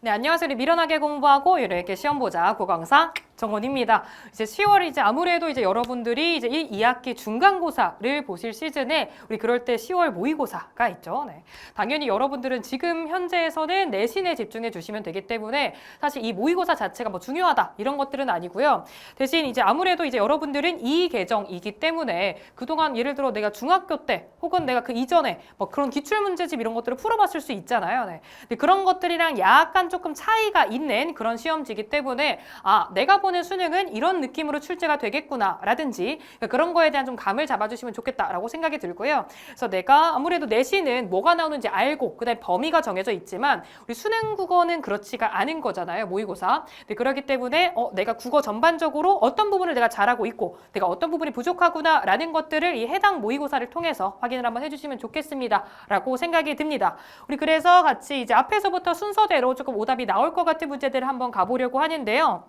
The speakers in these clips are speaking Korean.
네, 안녕하세요. 우리 밀어나게 공부하고 이렇게 시험 보자 고강사 정원입니다. 이제 10월이 이제 아무래도 이제 여러분들이 이제 2학기 중간고사를 보실 시즌에 우리 그럴 때 10월 모의고사가 있죠. 네. 당연히 여러분들은 지금 현재에서는 내신에 집중해 주시면 되기 때문에 사실 이 모의고사 자체가 뭐 중요하다 이런 것들은 아니고요. 대신 이제 아무래도 이제 여러분들은 이 계정이기 때문에 그동안 예를 들어 내가 중학교 때 혹은 내가 그 이전에 뭐 그런 기출문제집 이런 것들을 풀어봤을 수 있잖아요. 네. 근데 그런 것들이랑 약간 조금 차이가 있는 그런 시험지이기 때문에 내가 보는 수능은 이런 느낌으로 출제가 되겠구나 라든지 그런 거에 대한 좀 감을 잡아주시면 좋겠다라고 생각이 들고요. 그래서 내가 아무래도 내신은 뭐가 나오는지 알고 그다음에 범위가 정해져 있지만 우리 수능 국어는 그렇지가 않은 거잖아요. 모의고사. 네, 그렇기 때문에 내가 국어 전반적으로 어떤 부분을 내가 잘하고 있고 내가 어떤 부분이 부족하구나 라는 것들을 이 해당 모의고사를 통해서 확인을 한번 해주시면 좋겠습니다 라고 생각이 듭니다. 우리 그래서 같이 이제 앞에서부터 순서대로 조금 오답이 나올 것 같은 문제들을 한번 가보려고 하는데요.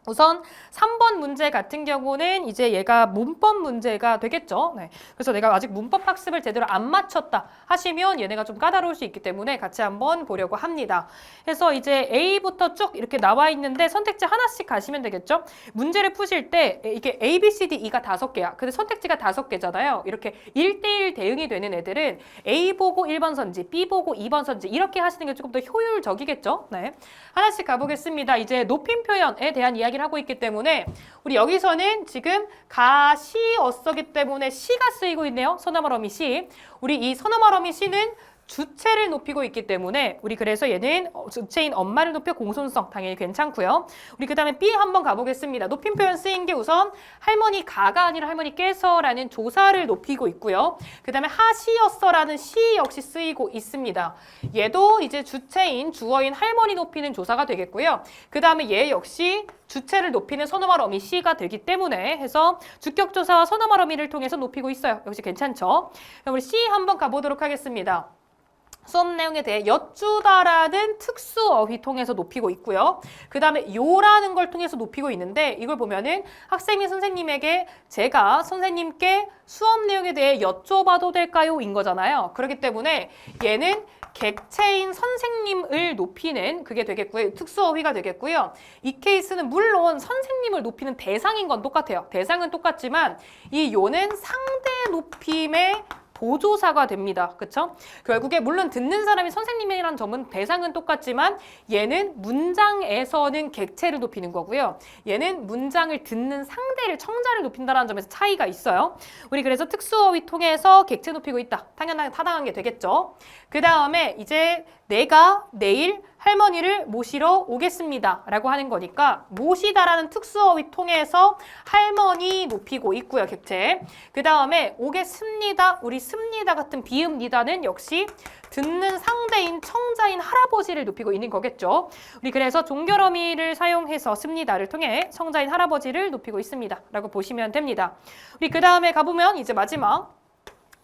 우선 3번 문제 같은 경우는 이제 얘가 문법 문제가 되겠죠. 네. 그래서 내가 아직 문법 학습을 제대로 안 마쳤다 하시면 얘네가 좀 까다로울 수 있기 때문에 같이 한번 보려고 합니다. 그래서 이제 A부터 쭉 이렇게 나와 있는데 선택지 하나씩 가시면 되겠죠. 문제를 푸실 때 이게 A, B, C, D, E가 5개야. 근데 선택지가 5개잖아요. 이렇게 1대1 대응이 되는 애들은 A 보고 1번 선지, B 보고 2번 선지 이렇게 하시는 게 조금 더 효율적이겠죠. 네. 하나씩 가보겠습니다. 이제 높임 표현에 대한 이야기를 하고 있기 때문에 우리 여기서는 지금 가시어서기 때문에 시가 쓰이고 있네요. 서너멀어미 시. 우리 이 서너멀어미 시는 주체를 높이고 있기 때문에 우리 그래서 얘는 주체인 엄마를 높여 공손성 당연히 괜찮고요. 우리 그 다음에 B 한번 가보겠습니다. 높임 표현 쓰인 게 우선 할머니 가가 아니라 할머니께서라는 조사를 높이고 있고요. 그 다음에 하시었어라는 시 역시 쓰이고 있습니다. 얘도 이제 주체인 주어인 할머니 높이는 조사가 되겠고요. 그 다음에 얘 역시 주체를 높이는 선어말 어미 시가 되기 때문에 해서 주격조사와 선어말 어미를 통해서 높이고 있어요. 역시 괜찮죠? 그럼 우리 C 한번 가보도록 하겠습니다. 수업 내용에 대해 여쭈다라는 특수어휘 통해서 높이고 있고요. 그 다음에 요라는 걸 통해서 높이고 있는데 이걸 보면은 학생이 선생님에게 제가 선생님께 수업 내용에 대해 여쭤봐도 될까요? 인 거잖아요. 그렇기 때문에 얘는 객체인 선생님을 높이는 그게 되겠고요. 특수어휘가 되겠고요. 이 케이스는 물론 선생님을 높이는 대상인 건 똑같아요. 대상은 똑같지만 이 요는 상대 높임의 보조사가 됩니다. 그쵸? 결국에 물론 듣는 사람이 선생님이라는 점은 대상은 똑같지만 얘는 문장에서는 객체를 높이는 거고요. 얘는 문장을 듣는 상대를 청자를 높인다는 점에서 차이가 있어요. 우리 그래서 특수어휘 통해서 객체 높이고 있다. 당연하게 타당한 게 되겠죠. 그 다음에 이제 내가 내일 할머니를 모시러 오겠습니다 라고 하는 거니까 모시다라는 특수어휘 통해서 할머니 높이고 있고요. 객체. 그 다음에 오겠습니다. 우리 습니다 같은 비읍니다는 역시 듣는 상대인 청자인 할아버지를 높이고 있는 거겠죠. 우리 그래서 종결어미를 사용해서 습니다를 통해 청자인 할아버지를 높이고 있습니다 라고 보시면 됩니다. 우리 그 다음에 가보면 이제 마지막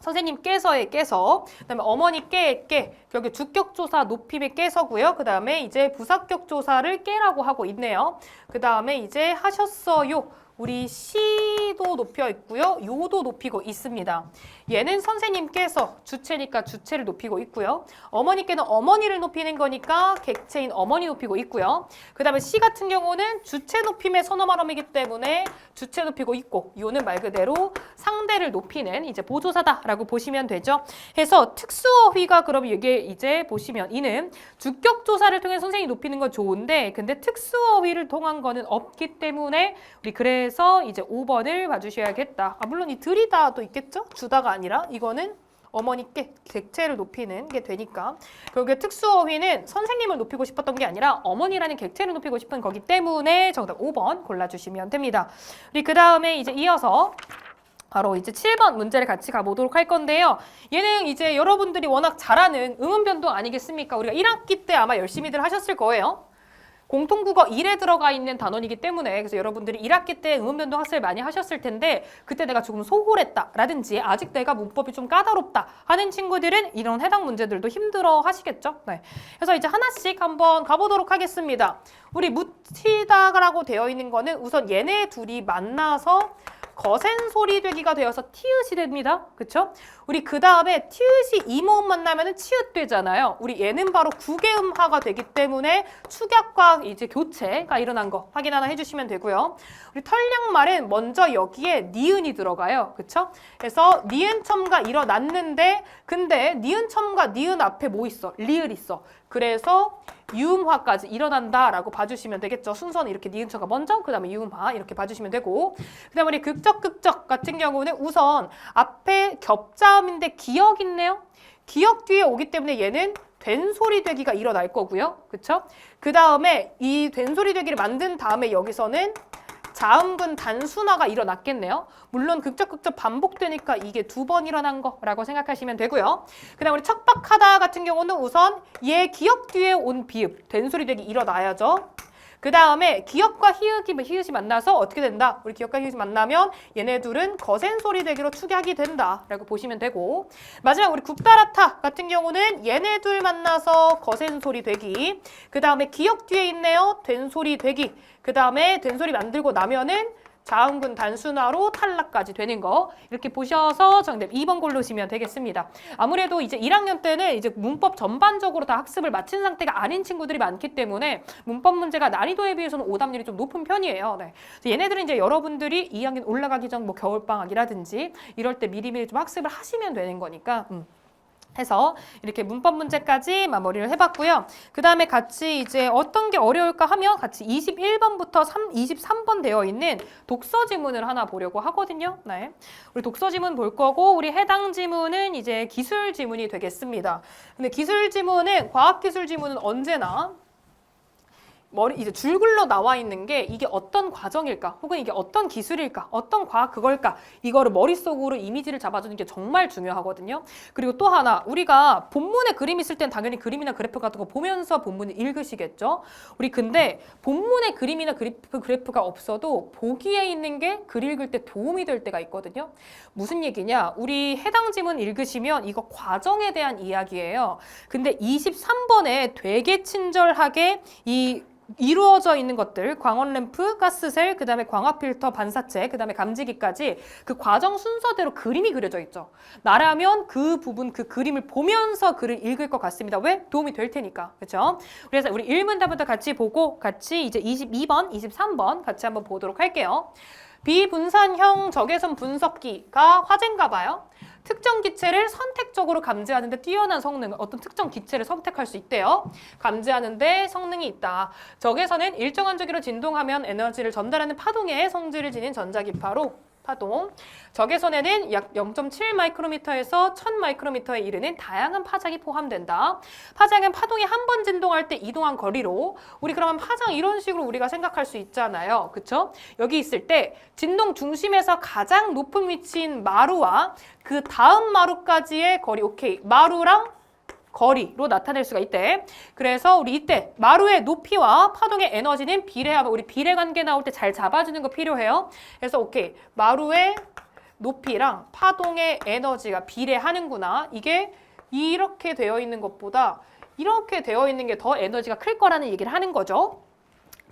선생님께서의 깨서, 그 다음에 어머니께 깨, 여기 주격조사 높임의 깨서고요. 그 다음에 이제 부사격조사를 깨라고 하고 있네요. 그 다음에 이제 하셨어요. 우리 시도 높여 있고요. 요도 높이고 있습니다. 얘는 선생님께서 주체니까 주체를 높이고 있고요. 어머니께는 어머니를 높이는 거니까 객체인 어머니 높이고 있고요. 그 다음에 시 같은 경우는 주체 높임의 선어말음이기 때문에 주체 높이고 있고 요는 말 그대로 상대를 높이는 이제 보조사다라고 보시면 되죠. 해서 특수어휘가 그럼 이게 이제 보시면 이는 주격조사를 통해 선생님이 높이는 건 좋은데 근데 특수어휘를 통한 거는 없기 때문에 우리 그래서 이제 5번을 봐주셔야겠다. 물론 이 들이다도 있겠죠? 주다가 아니라 이거는 어머니께 객체를 높이는 게 되니까 결국에 특수어휘는 선생님을 높이고 싶었던 게 아니라 어머니라는 객체를 높이고 싶은 거기 때문에 정답 5번 골라주시면 됩니다. 우리 그 다음에 이제 이어서 바로 이제 7번 문제를 같이 가보도록 할 건데요. 얘는 이제 여러분들이 워낙 잘하는 응음변동 아니겠습니까? 우리가 1학기 때 아마 열심히들 하셨을 거예요. 공통국어 1에 들어가 있는 단원이기 때문에 그래서 여러분들이 1학기 때 응음변동 학습을 많이 하셨을 텐데 그때 내가 조금 소홀했다 라든지 아직 내가 문법이 좀 까다롭다 하는 친구들은 이런 해당 문제들도 힘들어 하시겠죠? 네. 그래서 이제 하나씩 한번 가보도록 하겠습니다. 우리 묻히다라고 되어 있는 거는 우선 얘네 둘이 만나서 거센 소리 되기가 되어서 티읕이 됩니다. 그쵸? 우리 그 다음에 티읕이 이모음 만나면은 치읓 되잖아요. 우리 얘는 바로 구개음화가 되기 때문에 축약과 이제 교체가 일어난 거 확인 하나 해주시면 되고요. 우리 털약말은 먼저 여기에 니은이 들어가요. 그쵸? 그래서 니은첨가 일어났는데 근데 니은첨가 니은 앞에 뭐 있어? 리을 있어. 그래서 유음화까지 일어난다라고 봐주시면 되겠죠. 순서는 이렇게 니은처가 먼저, 그 다음에 유음화 이렇게 봐주시면 되고, 그 다음에 우리 극적 같은 경우는 우선 앞에 겹자음인데 기역 있네요. 기역 뒤에 오기 때문에 얘는 된소리 되기가 일어날 거고요. 그쵸? 그 다음에 이 된소리 되기를 만든 다음에 여기서는 자음근 단순화가 일어났겠네요. 물론 극적 반복되니까 이게 2번 일어난 거라고 생각하시면 되고요. 그 다음 우리 척박하다 같은 경우는 우선 얘 기역 뒤에 온 비읍, 된소리 되기 일어나야죠. 그 다음에 기역과 히읗이 만나서 어떻게 된다? 우리 기역과 히읗이 만나면 얘네 둘은 거센 소리 되기로 축약이 된다라고 보시면 되고, 마지막 우리 국다라타 같은 경우는 얘네 둘 만나서 거센 소리 되기, 그 다음에 기역 뒤에 있네요. 된 소리 되기, 그 다음에 된 소리 만들고 나면은 자음근 단순화로 탈락까지 되는 거 이렇게 보셔서 정답 2번 고르시면 되겠습니다. 아무래도 이제 1학년 때는 이제 문법 전반적으로 다 학습을 마친 상태가 아닌 친구들이 많기 때문에 문법 문제가 난이도에 비해서는 오답률이 좀 높은 편이에요. 네. 얘네들은 이제 여러분들이 2학년 올라가기 전 뭐 겨울방학이라든지 이럴 때 미리미리 좀 학습을 하시면 되는 거니까 해서 이렇게 문법 문제까지 마무리를 해봤고요. 그 다음에 같이 이제 어떤 게 어려울까 하면 같이 21번부터 23번 되어 있는 독서 지문을 하나 보려고 하거든요. 네. 우리 독서 지문 볼 거고 우리 해당 지문은 이제 기술 지문이 되겠습니다. 근데 기술 지문은 과학기술 지문은 언제나 이제 줄글로 나와 있는 게 이게 어떤 과정일까 혹은 이게 어떤 기술일까 어떤 과학 그걸까 이거를 머릿속으로 이미지를 잡아주는 게 정말 중요하거든요. 그리고 또 하나 우리가 본문에 그림 있을 땐 당연히 그림이나 그래프 같은 거 보면서 본문을 읽으시겠죠. 우리 근데 본문에 그림이나 그래프가 없어도 보기에 있는 게 글 읽을 때 도움이 될 때가 있거든요. 무슨 얘기냐, 우리 해당 지문 읽으시면 이거 과정에 대한 이야기예요. 근데 23번에 되게 친절하게 이루어져 있는 것들, 광원 램프, 가스셀, 그 다음에 광학 필터, 반사체, 그 다음에 감지기까지 그 과정 순서대로 그림이 그려져 있죠. 나라면 그 부분, 그 그림을 보면서 글을 읽을 것 같습니다. 왜? 도움이 될 테니까. 그렇죠? 그래서 우리 일문답부터 같이 보고 같이 이제 22번, 23번 같이 한번 보도록 할게요. 비분산형 적외선 분석기가 화제인가 봐요. 특정 기체를 선택적으로 감지하는 데 뛰어난 성능, 어떤 특정 기체를 선택할 수 있대요. 감지하는 데 성능이 있다. 적외선은 일정한 주기로 진동하면 에너지를 전달하는 파동의 성질을 지닌 전자기파로 파동. 적외선에는 약 0.7 마이크로미터에서 1000 마이크로미터에 이르는 다양한 파장이 포함된다. 파장은 파동이 한 번 진동할 때 이동한 거리로, 우리 그러면 파장 이런 식으로 우리가 생각할 수 있잖아요. 그쵸? 여기 있을 때 진동 중심에서 가장 높은 위치인 마루와 그 다음 마루까지의 거리, 오케이. 마루랑 거리로 나타낼 수가 있대. 그래서 우리 이때 마루의 높이와 파동의 에너지는 비례하면 우리 비례 관계 나올 때 잘 잡아주는 거 필요해요. 그래서 오케이. 마루의 높이랑 파동의 에너지가 비례하는구나. 이게 이렇게 되어 있는 것보다 이렇게 되어 있는 게 더 에너지가 클 거라는 얘기를 하는 거죠.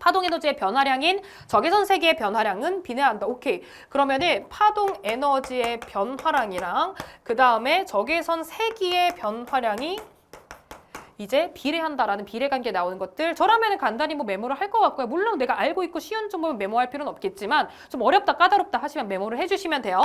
파동 에너지의 변화량인 적외선 세기의 변화량은 비례한다. 오케이. 그러면은 파동 에너지의 변화량이랑 그 다음에 적외선 세기의 변화량이 이제 비례한다라는 비례관계 나오는 것들 저라면 간단히 뭐 메모를 할 것 같고요. 물론 내가 알고 있고 쉬운 정보면 메모할 필요는 없겠지만 좀 어렵다 까다롭다 하시면 메모를 해주시면 돼요.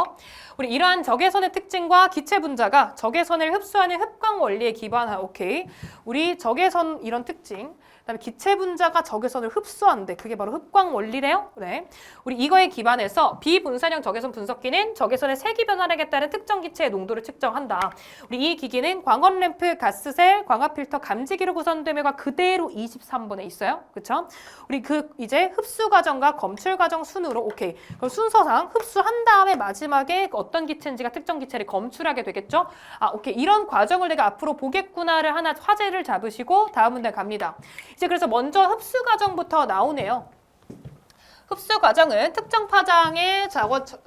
우리 이러한 적외선의 특징과 기체 분자가 적외선을 흡수하는 흡광 원리에 기반한 오케이. 우리 적외선 이런 특징 그다음에 기체 분자가 적외선을 흡수한대. 그게 바로 흡광 원리래요. 네. 우리 이거에 기반해서 비분산형 적외선 분석기는 적외선의 세기 변화량에 따른 특정 기체의 농도를 측정한다. 우리 이 기기는 광원 램프, 가스셀, 광학 필터, 감지기로 구성됨과 그대로 23번에 있어요. 그렇죠? 우리 이제 흡수 과정과 검출 과정 순으로 오케이. 그럼 순서상 흡수한 다음에 마지막에 어떤 기체인지가 특정 기체를 검출하게 되겠죠? 아, 오케이. 이런 과정을 내가 앞으로 보겠구나를 하나 화제를 잡으시고 다음 문제 갑니다. 이제 그래서 먼저 흡수 과정부터 나오네요. 흡수 과정은 특정 파장의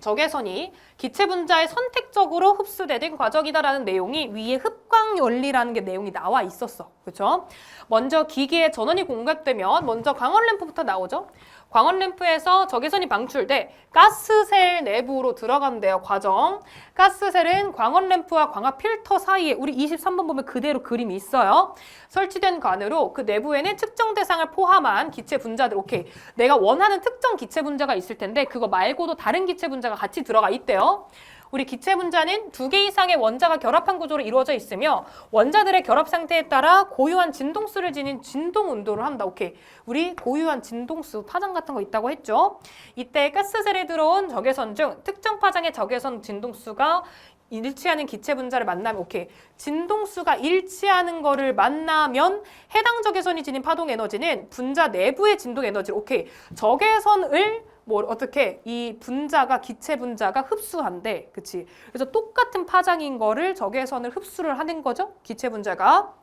적외선이 기체 분자에 선택적으로 흡수되는 과정이다라는 내용이 위에 흡광 원리라는 게 내용이 나와 있었어. 그렇죠? 먼저 기기에 전원이 공급되면 먼저 광원 램프부터 나오죠. 광원 램프에서 적외선이 방출돼 가스셀 내부로 들어간대요. 과정. 가스셀은 광원 램프와 광학 필터 사이에 우리 23번 보면 그대로 그림이 있어요. 설치된 관으로 그 내부에는 특정 대상을 포함한 기체 분자들, 오케이. 내가 원하는 특정 기체 분자가 있을 텐데 그거 말고도 다른 기체 분자가 같이 들어가 있대요. 우리 기체 분자는 2개 이상의 원자가 결합한 구조로 이루어져 있으며 원자들의 결합 상태에 따라 고유한 진동수를 지닌 진동 운동을 한다. 오케이. 우리 고유한 진동수, 파장 같은 거 있다고 했죠. 이때 가스셀에 들어온 적외선 중 특정 파장의 적외선 진동수가 일치하는 기체 분자를 만나면 오케이. 진동수가 일치하는 거를 만나면 해당 적외선이 지닌 파동 에너지는 분자 내부의 진동 에너지를 오케이. 적외선을 어떻게 이 분자가 기체 분자가 흡수한대. 그치? 그래서 똑같은 파장인 거를 적외선을 흡수를 하는 거죠. 기체 분자가.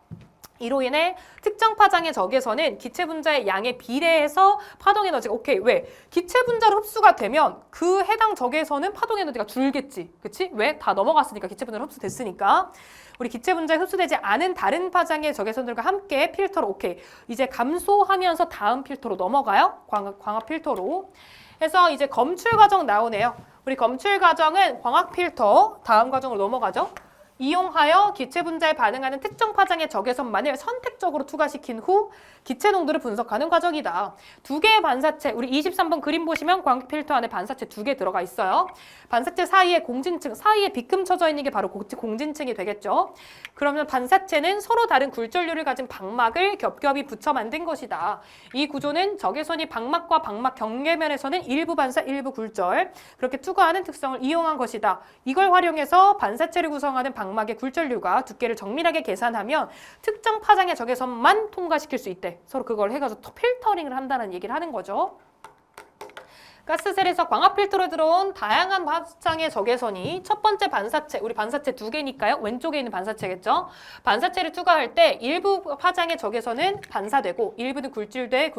이로 인해 특정 파장의 적외선은 기체 분자의 양에 비례해서 파동 에너지가 오케이. 왜? 기체 분자로 흡수가 되면 그 해당 적외선은 파동 에너지가 줄겠지. 그치? 왜? 다 넘어갔으니까 기체 분자로 흡수됐으니까. 우리 기체 분자에 흡수되지 않은 다른 파장의 적외선들과 함께 필터로 오케이. 이제 감소하면서 다음 필터로 넘어가요. 광학 필터로. 해서 이제 검출 과정 나오네요. 우리 검출 과정은 광학 필터 다음 과정으로 넘어가죠. 이용하여 기체 분자에 반응하는 특정 파장의 적외선만을 선택적으로 투과시킨 후 기체 농도를 분석하는 과정이다. 2개의 반사체, 우리 23번 그림 보시면 광학 필터 안에 반사체 2개 들어가 있어요. 반사체 사이에 공진층, 사이에 비금 쳐져 있는 게 바로 공진층이 되겠죠. 그러면 반사체는 서로 다른 굴절률을 가진 방막을 겹겹이 붙여 만든 것이다. 이 구조는 적외선이 방막과 방막 경계면에서는 일부 반사, 일부 굴절, 그렇게 투과하는 특성을 이용한 것이다. 이걸 활용해서 반사체를 구성하는 방막의 굴절률과 두께를 정밀하게 계산하면 특정 파장의 적외선만 통과시킬 수 있대. 서로 그걸 해가지고 필터링을 한다는 얘기를 하는 거죠. 가스셀에서 광학 필터로 들어온 다양한 파장의 적외선이 첫 번째 반사체, 우리 반사체 2개니까요. 왼쪽에 있는 반사체겠죠. 반사체를 투과할 때 일부 파장의 적외선은 반사되고 일부는 굴절돼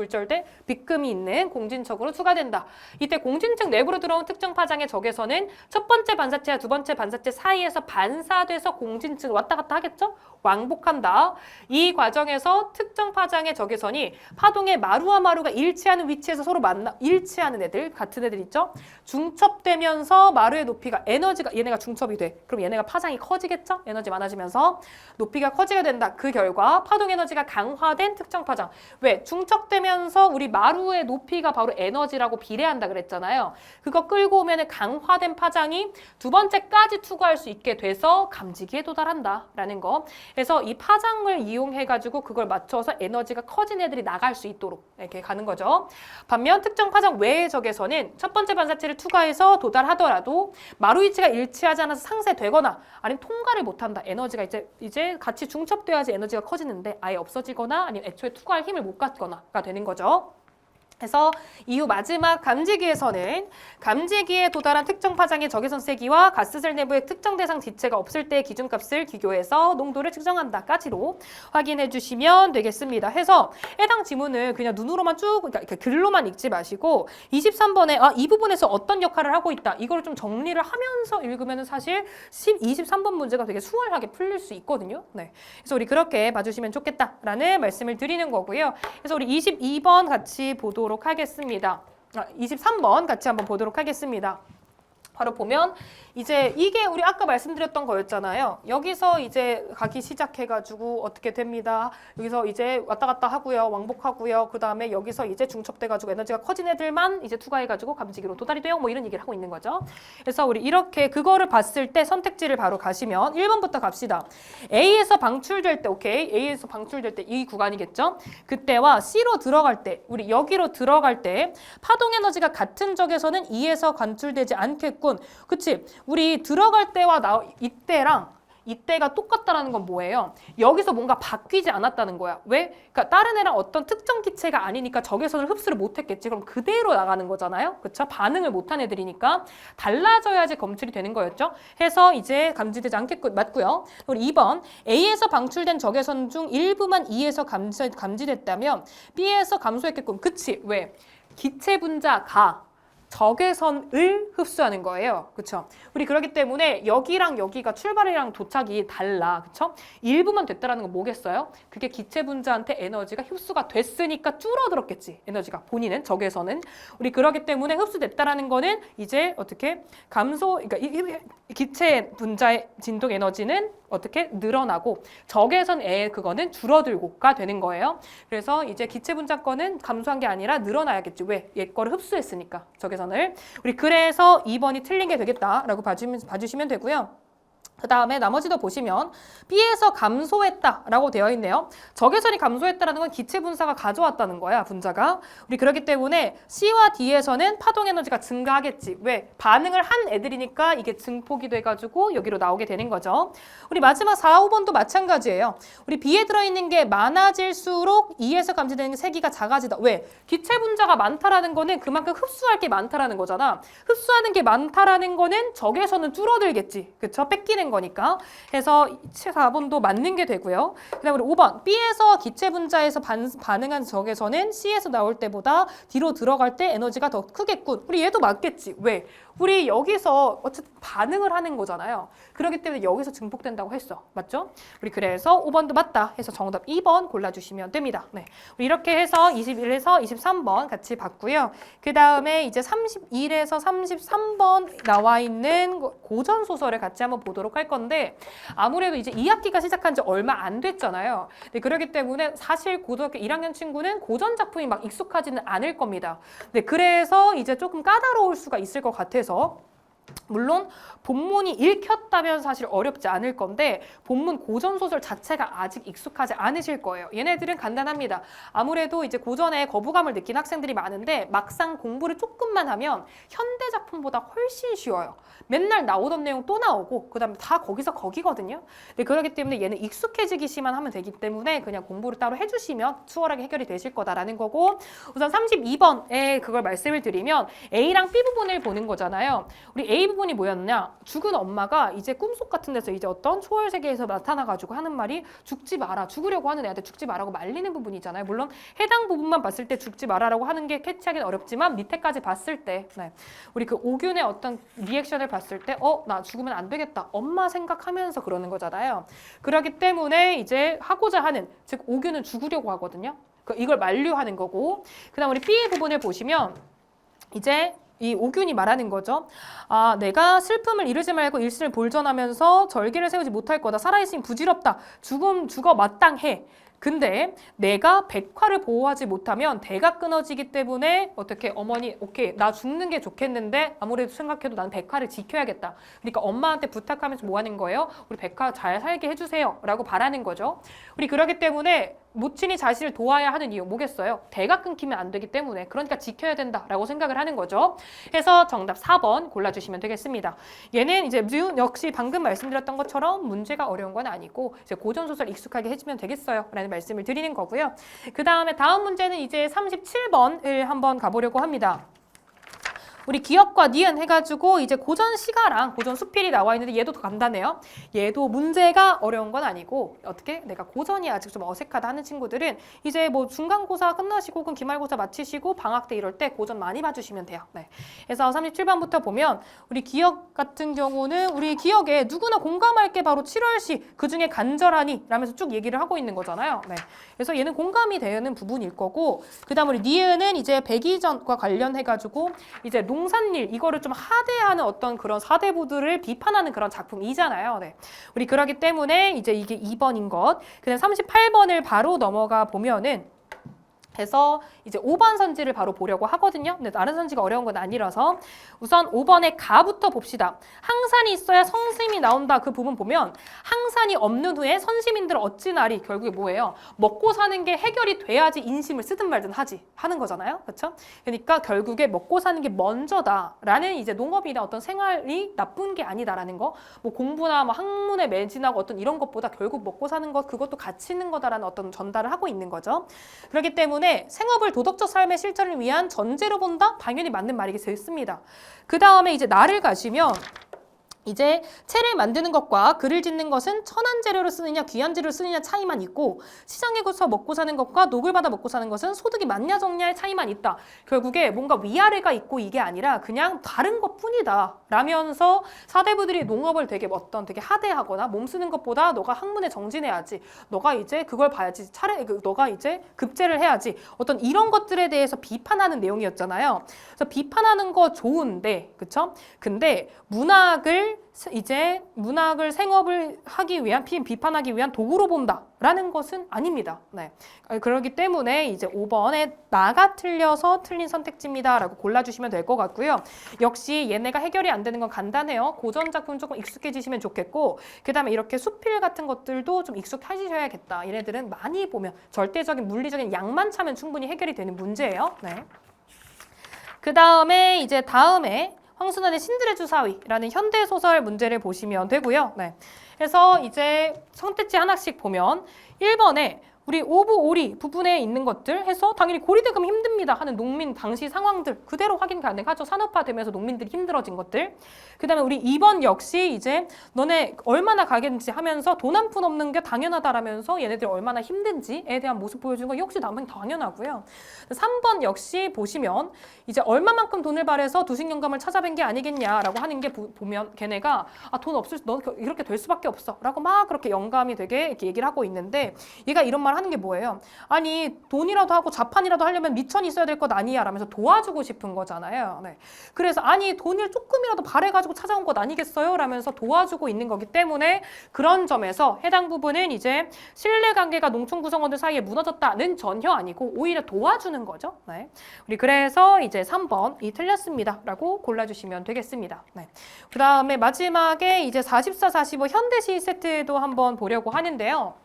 비금이 있는 공진척으로 투과된다. 이때 공진층 내부로 들어온 특정 파장의 적외선은 첫 번째 반사체와 두 번째 반사체 사이에서 반사돼서 공진층 왔다 갔다 하겠죠. 왕복한다. 이 과정에서 특정 파장의 적외선이 파동의 마루와 마루가 일치하는 위치에서 서로 일치하는 애들, 같은 애들 있죠? 중첩되면서 마루의 높이가 에너지가 얘네가 중첩이 돼. 그럼 얘네가 파장이 커지겠죠? 에너지 많아지면서 높이가 커지게 된다. 그 결과 파동 에너지가 강화된 특정 파장. 왜? 중첩되면서 우리 마루의 높이가 바로 에너지라고 비례한다 그랬잖아요. 그거 끌고 오면 강화된 파장이 두 번째까지 투과할 수 있게 돼서 감지기에 도달한다라는 거. 그래서 이 파장을 이용해가지고 그걸 맞춰서 에너지가 커진 애들이 나갈 수 있도록 이렇게 가는 거죠. 반면 특정 파장 외의 적외선은 첫 번째 반사체를 투과해서 도달하더라도 마루 위치가 일치하지 않아서 상쇄되거나 아니면 통과를 못한다. 에너지가 이제 같이 중첩돼야지 에너지가 커지는데 아예 없어지거나 아니면 애초에 투과할 힘을 못 갖거나가 되는 거죠. 그래서 이후 마지막 감지기에서는 감지기에 도달한 특정 파장의 적외선 세기와 가스셀 내부의 특정 대상 지체가 없을 때의 기준값을 비교해서 농도를 측정한다까지로 확인해 주시면 되겠습니다. 해서 해당 지문을 그냥 눈으로만 쭉 그러니까 글로만 읽지 마시고 23번에 이 부분에서 어떤 역할을 하고 있다. 이걸 좀 정리를 하면서 읽으면 사실 23번 문제가 되게 수월하게 풀릴 수 있거든요. 네. 그래서 우리 그렇게 봐주시면 좋겠다라는 말씀을 드리는 거고요. 그래서 우리 22번 같이 보도록 하겠습니다. 23번 같이 한번 보도록 하겠습니다. 바로 보면 이제 이게 우리 아까 말씀드렸던 거였잖아요. 여기서 이제 가기 시작해가지고 어떻게 됩니다. 여기서 이제 왔다 갔다 하고요. 왕복하고요. 그 다음에 여기서 이제 중첩돼가지고 에너지가 커진 애들만 이제 투과해가지고 감지기로 도달이 돼요. 뭐 이런 얘기를 하고 있는 거죠. 그래서 우리 이렇게 그거를 봤을 때 선택지를 바로 가시면 1번부터 갑시다. A에서 방출될 때, 오케이. A에서 방출될 때 이 구간이겠죠. 그때와 C로 들어갈 때, 우리 여기로 들어갈 때 파동 에너지가 같은 적에서는 E에서 관출되지 않겠군. 그치? 우리 들어갈 때와 이때가 똑같다라는 건 뭐예요? 여기서 뭔가 바뀌지 않았다는 거야. 왜? 그러니까 다른 애랑 어떤 특정 기체가 아니니까 적외선을 흡수를 못했겠지. 그럼 그대로 나가는 거잖아요. 그렇죠? 반응을 못한 애들이니까 달라져야지 검출이 되는 거였죠. 해서 이제 감지되지 않겠군. 맞고요. 우리 2번 A에서 방출된 적외선 중 일부만 E에서 감지됐다면 B에서 감소했겠군. 그치? 왜? 기체 분자가 적외선을 흡수하는 거예요. 그렇죠? 우리 그렇기 때문에 여기랑 여기가 출발이랑 도착이 달라. 그렇죠? 일부만 됐다라는 건 뭐겠어요? 그게 기체 분자한테 에너지가 흡수가 됐으니까 줄어들었겠지. 에너지가 본인은 적외선은 우리 그렇기 때문에 흡수됐다라는 거는 이제 어떻게 감소 그러니까 이 기체 분자의 진동 에너지는 어떻게 늘어나고 적외선에 그거는 줄어들고가 되는 거예요. 그래서 이제 기체 분자 거는 감소한 게 아니라 늘어나야겠지. 왜? 얘 거를 흡수했으니까 적외선을. 우리 그래서 2번이 틀린 게 되겠다라고 봐주시면 되고요. 그 다음에 나머지도 보시면 B에서 감소했다라고 되어 있네요. 적외선이 감소했다는 건 기체 분자가 가져왔다는 거야, 분자가. 우리 그렇기 때문에 C와 D에서는 파동 에너지가 증가하겠지. 왜? 반응을 한 애들이니까 이게 증폭이 돼가지고 여기로 나오게 되는 거죠. 우리 마지막 4, 5번도 마찬가지예요. 우리 B에 들어있는 게 많아질수록 E에서 감지되는 세기가 작아지다. 왜? 기체 분자가 많다라는 거는 그만큼 흡수할 게 많다라는 거잖아. 흡수하는 게 많다라는 거는 적외선은 줄어들겠지. 그쵸? 뺏기는 거니까. 해서 4번도 맞는 게 되고요. 그 다음에 우리 5번. B에서 기체 분자에서 반응한 적외선은 C에서 나올 때보다 뒤로 들어갈 때 에너지가 더 크겠군. 우리 얘도 맞겠지. 왜? 우리 여기서 어쨌든 반응을 하는 거잖아요. 그렇기 때문에 여기서 증폭된다고 했어. 맞죠? 우리 그래서 5번도 맞다 해서 정답 2번 골라주시면 됩니다. 네. 우리 이렇게 해서 21에서 23번 같이 봤고요. 그 다음에 이제 31에서 33번 나와 있는 고전 소설을 같이 한번 보도록 할 건데 아무래도 이제 2학기가 시작한 지 얼마 안 됐잖아요. 네, 그렇기 때문에 사실 고등학교 1학년 친구는 고전 작품이 막 익숙하지는 않을 겁니다. 네, 그래서 이제 조금 까다로울 수가 있을 것 같아서 물론 본문이 읽혔다면 사실 어렵지 않을 건데 본문 고전소설 자체가 아직 익숙하지 않으실 거예요. 얘네들은 간단합니다. 아무래도 이제 고전에 거부감을 느낀 학생들이 많은데 막상 공부를 조금만 하면 현대 작품보다 훨씬 쉬워요. 맨날 나오던 내용 또 나오고 그 다음에 다 거기서 거기거든요. 네, 그렇기 때문에 얘는 익숙해지기만 하면 되기 때문에 그냥 공부를 따로 해주시면 수월하게 해결이 되실 거다라는 거고 우선 32번에 그걸 말씀을 드리면 A랑 B 부분을 보는 거잖아요. 우리 A 부분이 뭐였냐? 죽은 엄마가 이제 꿈속 같은 데서 이제 어떤 초월 세계에서 나타나가지고 하는 말이 죽지 마라. 죽으려고 하는 애한테 죽지 마라고 말리는 부분이잖아요. 물론 해당 부분만 봤을 때 죽지 마라라고 하는 게 캐치하기는 어렵지만 밑에까지 봤을 때 네. 우리 그 오균의 어떤 리액션을 봤을 때 나 죽으면 안 되겠다. 엄마 생각하면서 그러는 거잖아요. 그렇기 때문에 이제 하고자 하는 즉 오균은 죽으려고 하거든요. 이걸 만류하는 거고 그 다음 우리 B의 부분을 보시면 이제 이 오균이 말하는 거죠. 아, 내가 슬픔을 이루지 말고 일신을 볼전하면서 절개를 세우지 못할 거다. 살아있으니 부질없다. 죽어 마땅해. 근데 내가 백화를 보호하지 못하면 대가 끊어지기 때문에 어떻게 어머니 오케이 나 죽는 게 좋겠는데 아무래도 생각해도 나는 백화를 지켜야겠다. 그러니까 엄마한테 부탁하면서 뭐 하는 거예요? 우리 백화 잘 살게 해주세요 라고 바라는 거죠. 우리 그러기 때문에 모친이 자신을 도와야 하는 이유 뭐겠어요? 대가 끊기면 안 되기 때문에 그러니까 지켜야 된다라고 생각을 하는 거죠. 해서 정답 4번 골라주시면 되겠습니다. 얘는 이제 역시 방금 말씀드렸던 것처럼 문제가 어려운 건 아니고 이제 고전소설 익숙하게 해주면 되겠어요 라는 말씀을 드리는 거고요. 그 다음에 다음 문제는 이제 37번을 한번 가보려고 합니다. 우리 기억과 니은 해가지고 이제 고전 시가랑 고전 수필이 나와 있는데 얘도 더 간단해요. 얘도 문제가 어려운 건 아니고 어떻게 내가 고전이 아직 좀 어색하다 하는 친구들은 이제 뭐 중간고사 끝나시고 혹은 기말고사 마치시고 방학 때 이럴 때 고전 많이 봐주시면 돼요. 네. 그래서 37번부터 보면 우리 기억 같은 경우는 우리 기억에 누구나 공감할 게 바로 7월시 그중에 간절하니 라면서 쭉 얘기를 하고 있는 거잖아요. 네. 그래서 얘는 공감이 되는 부분일 거고 그 다음 우리 니은은 이제 백이전과 관련해가지고 이제 농산일 이거를 좀 하대하는 어떤 그런 사대부들을 비판하는 그런 작품이잖아요. 네. 우리 그러기 때문에 이제 이게 2번인 것. 그다음 38번을 바로 넘어가 보면은 해서 이제 5번 선지를 바로 보려고 하거든요. 근데 다른 선지가 어려운 건 아니라서 우선 5번의 가부터 봅시다. 항산이 있어야 성심이 나온다. 그 부분 보면 항산이 없는 후에 선시민들은 어찌나리 결국에 뭐예요? 먹고 사는 게 해결이 돼야지 인심을 쓰든 말든 하는 거잖아요. 그렇죠? 그러니까 결국에 먹고 사는 게 먼저다라는 이제 농업이나 어떤 생활이 나쁜 게 아니다라는 거. 뭐 공부나 뭐 학문에 매진하고 어떤 이런 것보다 결국 먹고 사는 것 그것도 가치 있는 거다라는 어떤 전달을 하고 있는 거죠. 그렇기 때문에 생업을 도덕적 삶의 실천을 위한 전제로 본다? 당연히 맞는 말이겠습니다. 그 다음에 이제 나를 가시면 이제 채를 만드는 것과 글을 짓는 것은 천한 재료를 쓰느냐 귀한 재료를 쓰느냐 차이만 있고 시장에서 먹고 사는 것과 녹을 받아 먹고 사는 것은 소득이 많냐 적냐의 차이만 있다. 결국에 뭔가 위아래가 있고 이게 아니라 그냥 다른 것뿐이다 라면서 사대부들이 농업을 되게 되게 하대하거나 몸 쓰는 것보다 너가 학문에 정진해야지, 너가 이제 그걸 봐야지, 너가 이제 급제를 해야지, 어떤 이런 것들에 대해서 비판하는 내용이었잖아요. 그래서 비판하는 거 좋은데, 그쵸? 근데 문학을 생업을 하기 위한, 비판하기 위한 도구로 본다라는 것은 아닙니다. 네. 그렇기 때문에 이제 5번에 나가 틀려서 틀린 선택지입니다라고 골라주시면 될 것 같고요. 역시 얘네가 해결이 안 되는 건 간단해요. 고전 작품 조금 익숙해지시면 좋겠고, 그 다음에 이렇게 수필 같은 것들도 좀 익숙해지셔야겠다. 얘네들은 많이 보면 절대적인 물리적인 양만 차면 충분히 해결이 되는 문제예요. 네. 그 다음에 황순환의 신들의 주사위라는 현대소설 문제를 보시면 되고요. 네. 그래서 이제 선택지 하나씩 보면 1번에 우리 오부, 오리 부분에 있는 것들 해서 당연히 고리대금 힘듭니다 하는 농민 당시 상황들 그대로 확인 가능하죠. 산업화되면서 농민들이 힘들어진 것들. 그 다음에 우리 2번 역시 이제 너네 얼마나 가겠는지 하면서 돈 한 푼 없는 게 당연하다라면서 얘네들이 얼마나 힘든지에 대한 모습 보여주는 거 역시 당연하고요. 3번 역시 보시면 이제 얼마만큼 돈을 발해서 두식 영감을 찾아뵌 게 아니겠냐라고 하는 게 보면 걔네가 돈 없을 너 이렇게 될 수밖에 없어 라고 막 그렇게 영감이 되게 이렇게 얘기를 하고 있는데 얘가 이런 말 하는 게 뭐예요? 아니 돈이라도 하고 자판이라도 하려면 미천이 있어야 될 것 아니야 라면서 도와주고 싶은 거잖아요. 네. 그래서 아니 돈을 조금이라도 발해가지고 찾아온 것 아니겠어요? 라면서 도와주고 있는 거기 때문에 그런 점에서 해당 부분은 이제 신뢰관계가 농촌 구성원들 사이에 무너졌다는 전혀 아니고 오히려 도와주는 거죠. 네. 우리 그래서 이제 3번이 틀렸습니다 라고 골라주시면 되겠습니다. 네. 그 다음에 마지막에 이제 44, 45 현대시 세트도 한번 보려고 하는데요.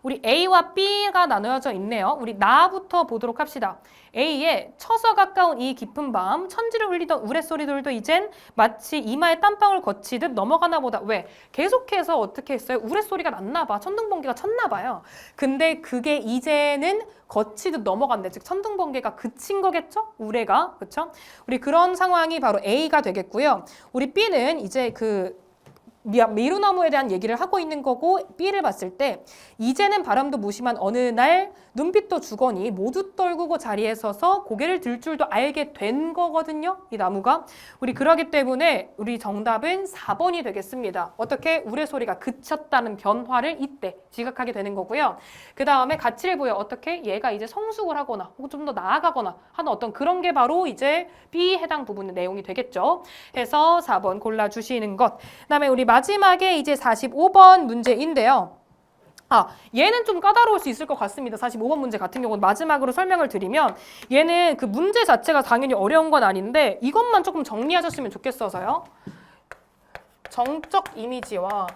우리 A와 B가 나누어져 있네요. 우리 나부터 보도록 합시다. A에 쳐서 가까운 이 깊은 밤 천지를 울리던 우레소리들도 이젠 마치 이마에 땀방울 거치듯 넘어가나 보다. 왜? 계속해서 어떻게 했어요? 우레소리가 났나 봐. 천둥번개가 쳤나 봐요. 근데 그게 이제는 거치듯 넘어간대. 즉 천둥번개가 그친 거겠죠? 우레가. 그렇죠? 우리 그런 상황이 바로 A가 되겠고요. 우리 B는 이제 미루나무에 대한 얘기를 하고 있는 거고 B를 봤을 때 이제는 바람도 무심한 어느 날 눈빛도 주거니 모두 떨구고 자리에 서서 고개를 들 줄도 알게 된 거거든요. 이 나무가. 우리 그러기 때문에 우리 정답은 4번이 되겠습니다. 어떻게 우레소리가 그쳤다는 변화를 이때 지각하게 되는 거고요. 그 다음에 가치를 보여. 어떻게 얘가 이제 성숙을 하거나 혹은 좀 더 나아가거나 하는 어떤 그런 게 바로 이제 B 해당 부분의 내용이 되겠죠. 해서 4번 골라주시는 것. 그 다음에 우리 마지막에 이제 45번 문제인데요. 얘는 좀 까다로울 수 있을 것 같습니다. 45번 문제 같은 경우는 마지막으로 설명을 드리면 얘는 그 문제 자체가 당연히 어려운 건 아닌데 이것만 조금 정리하셨으면 좋겠어서요. 정적 이미지와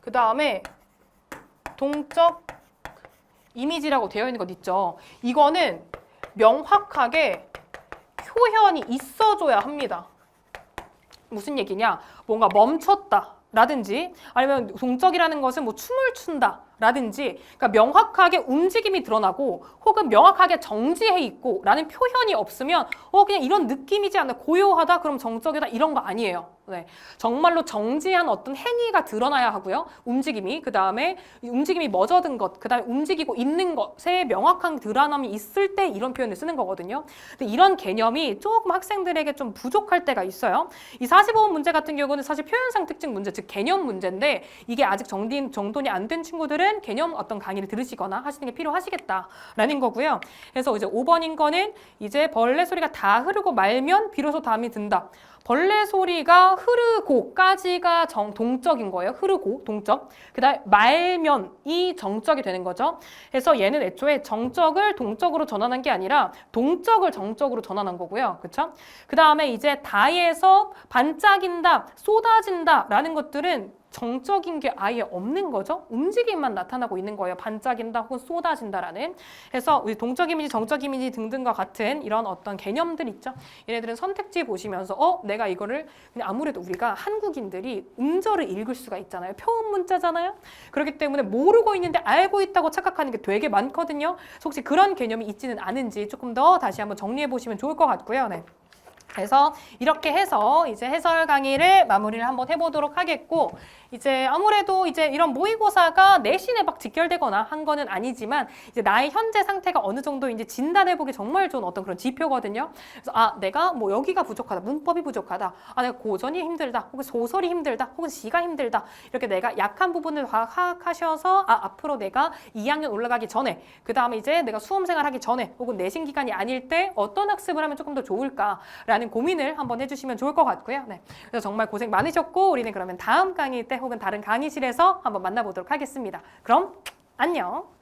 그 다음에 동적 이미지라고 되어 있는 것 있죠. 이거는 명확하게 표현이 있어줘야 합니다. 무슨 얘기냐? 뭔가 멈췄다 라든지 아니면 동적이라는 것은 뭐 춤을 춘다 라든지 그러니까 명확하게 움직임이 드러나고 혹은 명확하게 정지해 있고 라는 표현이 없으면 그냥 이런 느낌이지 않나 고요하다 그럼 정적이다 이런 거 아니에요. 네. 정말로 정지한 어떤 행위가 드러나야 하고요. 움직임이 그 다음에 움직임이 멎어든 것 그 다음에 움직이고 있는 것에 명확한 드러남이 있을 때 이런 표현을 쓰는 거거든요. 근데 이런 개념이 조금 학생들에게 좀 부족할 때가 있어요. 이 45번 문제 같은 경우는 사실 표현상 특징 문제 즉 개념 문제인데 이게 아직 정돈이 안 된 친구들은 개념 어떤 강의를 들으시거나 하시는 게 필요하시겠다라는 거고요. 그래서 이제 5번인 거는 이제 벌레 소리가 다 흐르고 말면 비로소 담이 든다. 벌레 소리가 흐르고까지가 동적인 거예요. 흐르고, 동적. 그 다음에 말면이 정적이 되는 거죠. 그래서 얘는 애초에 정적을 동적으로 전환한 게 아니라 동적을 정적으로 전환한 거고요. 그쵸? 그 다음에 이제 다에서 반짝인다, 쏟아진다 라는 것들은 정적인 게 아예 없는 거죠. 움직임만 나타나고 있는 거예요. 반짝인다 혹은 쏟아진다라는. 그래서 우리 동적 이미지, 정적 이미지 등등과 같은 이런 어떤 개념들 있죠. 얘네들은 선택지 보시면서 내가 이거를 그냥 아무래도 우리가 한국인들이 음절을 읽을 수가 있잖아요. 표음 문자잖아요. 그렇기 때문에 모르고 있는데 알고 있다고 착각하는 게 되게 많거든요. 혹시 그런 개념이 있지는 않은지 조금 더 다시 한번 정리해 보시면 좋을 것 같고요. 네. 그래서 이렇게 해서 이제 해설 강의를 마무리를 한번 해보도록 하겠고, 이제 아무래도 이제 이런 모의고사가 내신에 막 직결되거나 한 거는 아니지만 이제 나의 현재 상태가 어느 정도인지 진단해보기 정말 좋은 어떤 그런 지표거든요. 그래서 아, 내가 뭐 여기가 부족하다, 문법이 부족하다, 아, 내가 고전이 힘들다, 혹은 소설이 힘들다, 혹은 시가 힘들다, 이렇게 내가 약한 부분을 파악하셔서 아, 앞으로 내가 2학년 올라가기 전에, 그 다음에 이제 내가 수험생활 하기 전에, 혹은 내신 기간이 아닐 때 어떤 학습을 하면 조금 더 좋을까라는 고민을 한번 해주시면 좋을 것 같고요. 네. 그래서 정말 고생 많으셨고, 우리는 그러면 다음 강의 때 혹은 다른 강의실에서 한번 만나보도록 하겠습니다. 그럼 안녕!